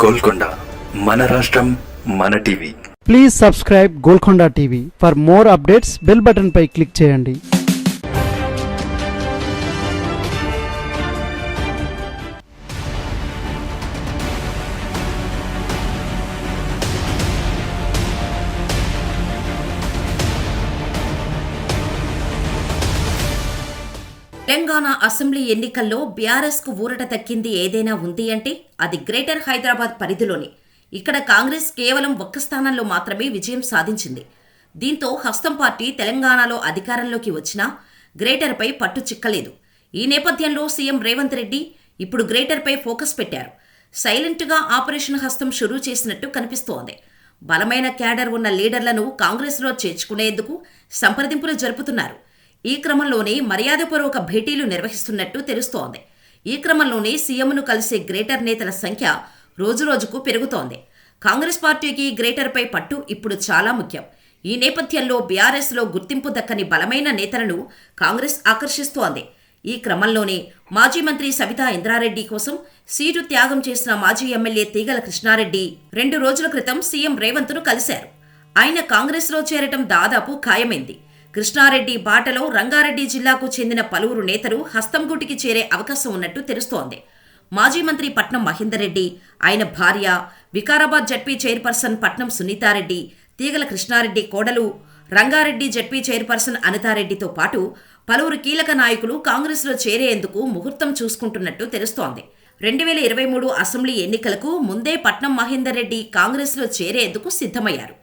గోల్కొండ మన రాష్ట్రం మన TV. Please subscribe Golconda TV. For more updates bell button పై క్లిక్ చేయండి. తెలంగాణ అసెంబ్లీ ఎన్నికల్లో బీఆర్ఎస్ కు ఊరట దక్కింది ఏదైనా ఉంది అంటే అది గ్రేటర్ హైదరాబాద్ పరిధిలోనే. ఇక్కడ కాంగ్రెస్ కేవలం ఒక్క స్థానంలో మాత్రమే విజయం సాధించింది. దీంతో హస్తం పార్టీ తెలంగాణలో అధికారంలోకి వచ్చినా గ్రేటర్పై పట్టు చిక్కలేదు. ఈ నేపథ్యంలో సీఎం రేవంత్ రెడ్డి ఇప్పుడు గ్రేటర్పై ఫోకస్ పెట్టారు. సైలెంట్గా ఆపరేషన్ హస్తం షురూ చేసినట్టు కనిపిస్తోంది. బలమైన క్యాడర్ ఉన్న లీడర్లను కాంగ్రెస్లో చేర్చుకునేందుకు సంప్రదింపులు జరుపుతున్నారు. ఈ క్రమంలోనే మర్యాదపూర్వక భేటీలు నిర్వహిస్తున్నట్టు తెలుస్తోంది. ఈ క్రమంలోనే సీఎంను కలిసే గ్రేటర్ నేతల సంఖ్య రోజురోజుకు పెరుగుతోంది. కాంగ్రెస్ పార్టీకి గ్రేటర్పై పట్టు ఇప్పుడు చాలా ముఖ్యం. ఈ నేపథ్యంలో బీఆర్ఎస్లో గుర్తింపు దక్కని బలమైన నేతలను కాంగ్రెస్ ఆకర్షిస్తోంది. ఈ క్రమంలోనే మాజీ మంత్రి సబితా ఇంద్రారెడ్డి కోసం సీటు త్యాగం చేసిన మాజీ ఎమ్మెల్యే తీగల కృష్ణారెడ్డి 2 రోజుల క్రితం సీఎం రేవంత్ను కలిశారు. ఆయన కాంగ్రెస్లో చేరటం దాదాపు ఖాయమైంది. కృష్ణారెడ్డి బాటలో రంగారెడ్డి జిల్లాకు చెందిన పలువురు నేతలు హస్తంగూటికి చేరే అవకాశం ఉన్నట్టు తెలుస్తోంది. మాజీ మంత్రి పట్నం మహేందర్ రెడ్డి, ఆయన భార్య, వికారాబాద్ జడ్పీ చైర్పర్సన్ పట్నం సునీతారెడ్డి, తీగల కృష్ణారెడ్డి కోడలు, రంగారెడ్డి జడ్పీ చైర్పర్సన్ అనితారెడ్డితో పాటు పలువురు కీలక నాయకులు కాంగ్రెస్లో చేరేందుకు ముహూర్తం చూసుకుంటున్నట్టు తెలుస్తోంది. 2023 అసెంబ్లీ ఎన్నికలకు ముందే పట్నం మహేందర్ రెడ్డి కాంగ్రెస్లో చేరేందుకు సిద్ధమయ్యారు.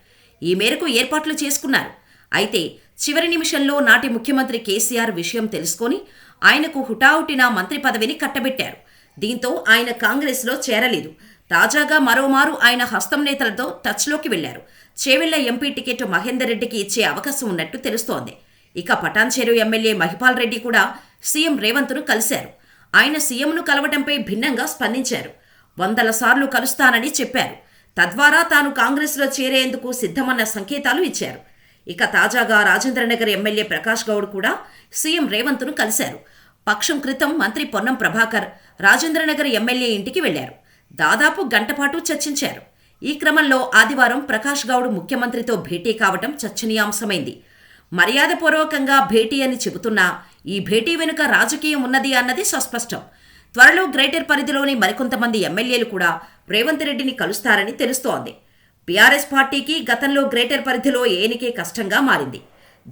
ఈ మేరకు ఏర్పాట్లు చేసుకున్నారు. అయితే చివరి నిమిషంలో నాటి ముఖ్యమంత్రి కేసీఆర్ విషయం తెలుసుకొని ఆయనకు హుటాహుటిన మంత్రి పదవిని కట్టబెట్టారు. దీంతో ఆయన కాంగ్రెస్లో చేరలేదు. తాజాగా మరోమారు ఆయన హస్తం నేతలతో టచ్లోకి వెళ్లారు. చేవెళ్ల ఎంపీ టికెట్ మహేందర్ రెడ్డికి ఇచ్చే అవకాశం ఉన్నట్టు తెలుస్తోంది. ఇక పటాన్చెరు ఎమ్మెల్యే మహిపాల్ రెడ్డి కూడా సీఎం రేవంత్ను కలిశారు. ఆయన సీఎంను కలవటంపై భిన్నంగా స్పందించారు. 100 సార్లు కలుస్తానని చెప్పారు. తద్వారా తాను కాంగ్రెస్లో చేరేందుకు సిద్ధమన్న సంకేతాలు ఇచ్చారు. ఇక తాజాగా రాజేంద్రనగర్ ఎమ్మెల్యే ప్రకాష్ గౌడ్ కూడా సీఎం రేవంత్ను కలిశారు. పక్షం క్రితం మంత్రి పొన్నం ప్రభాకర్ రాజేంద్రనగర్ ఎమ్మెల్యే ఇంటికి వెళ్లారు. దాదాపు గంటపాటు చర్చించారు. ఈ క్రమంలో ఆదివారం ప్రకాష్ గౌడ్ ముఖ్యమంత్రితో భేటీ కావటం చర్చనీయాంశమైంది. మర్యాదపూర్వకంగా భేటీ అని చెబుతున్నా ఈ భేటీ వెనుక రాజకీయం ఉన్నది అన్నది సుస్పష్టం. త్వరలో గ్రేటర్ పరిధిలోని మరికొంతమంది ఎమ్మెల్యేలు కూడా రేవంత్ రెడ్డిని కలుస్తారని తెలుస్తోంది. బీఆర్ఎస్ పార్టీకి గతంలో గ్రేటర్ పరిధిలో ఎన్నికే కష్టంగా మారింది.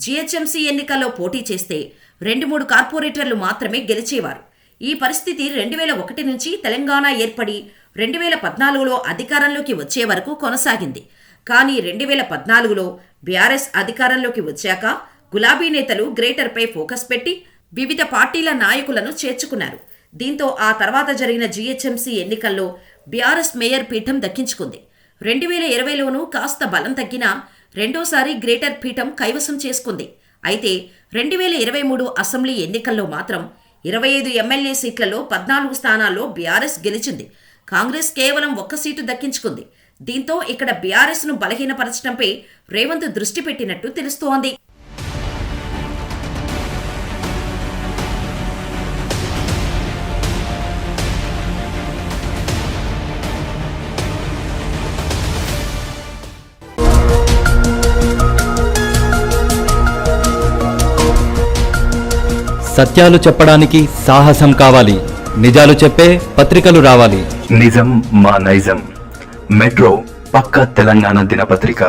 జీహెచ్ఎంసీ ఎన్నికల్లో పోటీ చేస్తే 2-3 కార్పొరేటర్లు మాత్రమే గెలిచేవారు. ఈ పరిస్థితి 2001 నుంచి తెలంగాణ ఏర్పడి 2014లో అధికారంలోకి వచ్చే వరకు కొనసాగింది. కానీ 2014లో బీఆర్ఎస్ అధికారంలోకి వచ్చాక గులాబీ నేతలు గ్రేటర్పై ఫోకస్ పెట్టి వివిధ పార్టీల నాయకులను చేర్చుకున్నారు. దీంతో ఆ తర్వాత జరిగిన జీహెచ్ఎంసీ ఎన్నికల్లో బీఆర్ఎస్ మేయర్ పీఠం దక్కించుకుంది. 2020లోనూ కాస్త బలం తగ్గినా రెండోసారి గ్రేటర్ పీఠం కైవసం చేసుకుంది. అయితే 2023 అసెంబ్లీ ఎన్నికల్లో మాత్రం 25 ఎమ్మెల్యే సీట్లలో 14 స్థానాల్లో బీఆర్ఎస్ గెలిచింది. కాంగ్రెస్ కేవలం 1 సీటు దక్కించుకుంది. దీంతో ఇక్కడ బీఆర్ఎస్ను బలహీనపరచడంపై రేవంత్ దృష్టి పెట్టినట్టు తెలుస్తోంది. సత్యాలు చెప్పడానికి సాహసం కావాలి. నిజాలు చెప్పే పత్రికలు రావాలి. నిజం మా నైజం. మెట్రో పక్క తెలంగాణ దినపత్రిక.